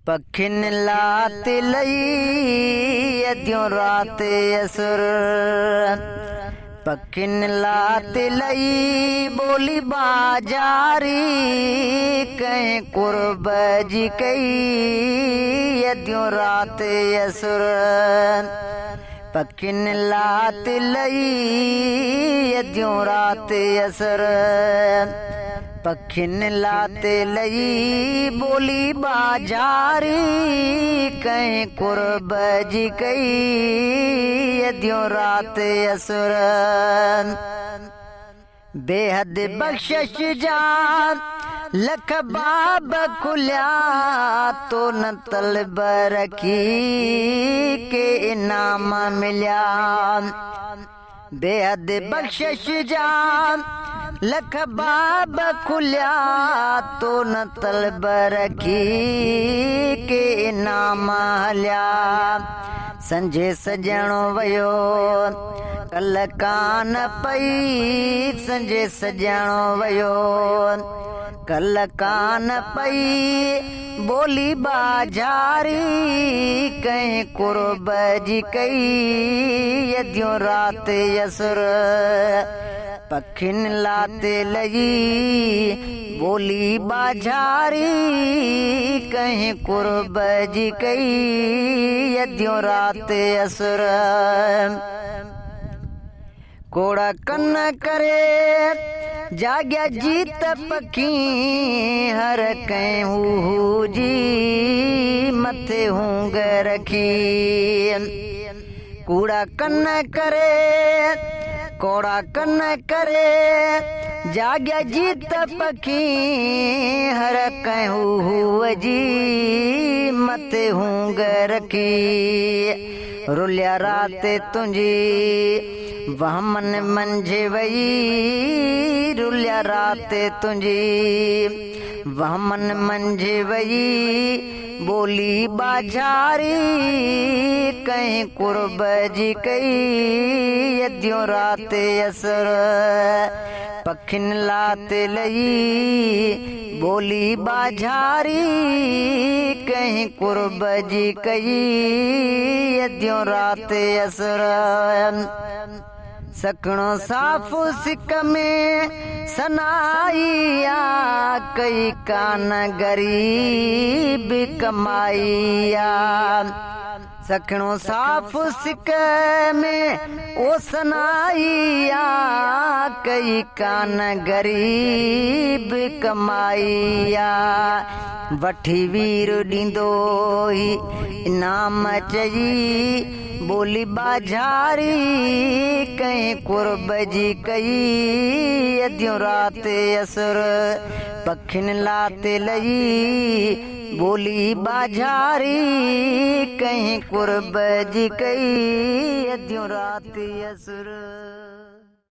पखिन लात लई अद्यों रात असुर। पखिन लात लई बोली बाजारी कहीं कुर्ब जी कई अद्यों रात असुर। पखिन लात लई अद्यों रात असुर। पखिन लात लई बोली बाजारी कहीं कुर्ब जी कई अद्यों रात असुर। बेहद बख्शिश जान लख बाब खुलिया तो न तलब रखी के इनाम मिलिया। बेहद बख्शिश जान लख बाब खुलिया तो न तलब रखी के इनाम हलिया। संजे सजणो वयो कल कान पई। संजे सजणो वयो कल कान पई बोली बाजारी कहीं कुर्ब जी कई अद्यों रात असुर। पखिन लात लई बोली बाजारी कहीं कुर्ब जी कई अद्यों रात असुर। कोड़ा कन करे जाग्या जीत पखी हर कहीं हू जी मथे हूंग रखी। कूड़ा कन करे कोड़ा कन करे जाग्या जीत पखी हर कहीं हू जी मथे हूंग रखी। रुलिया रात तुंजी वहमन मंझे वई। रुलिया रात तुंजी वहमन मंझे वई बोली बाजारी कहीं कुर्ब जी कई अद्यों रात असुर। पखिन लात लई बोली बाजारी कहीं कुर्ब जी कई अद्यों रात असुर। सकणो साफ सिक में सनाइया कई कान गरीब कमाइया। सकणो साफ सिक में ओ सनाइया कई कान गरीब कमाइया। वठी वीर ॾींदो ही इनाम चई बोली बाजारी कहीं कुर्ब जी कई अद्यों रात असुर। पखिन लात लई बोली बाजारी कहीं कुर्ब जी कई अद्यों रात असुर।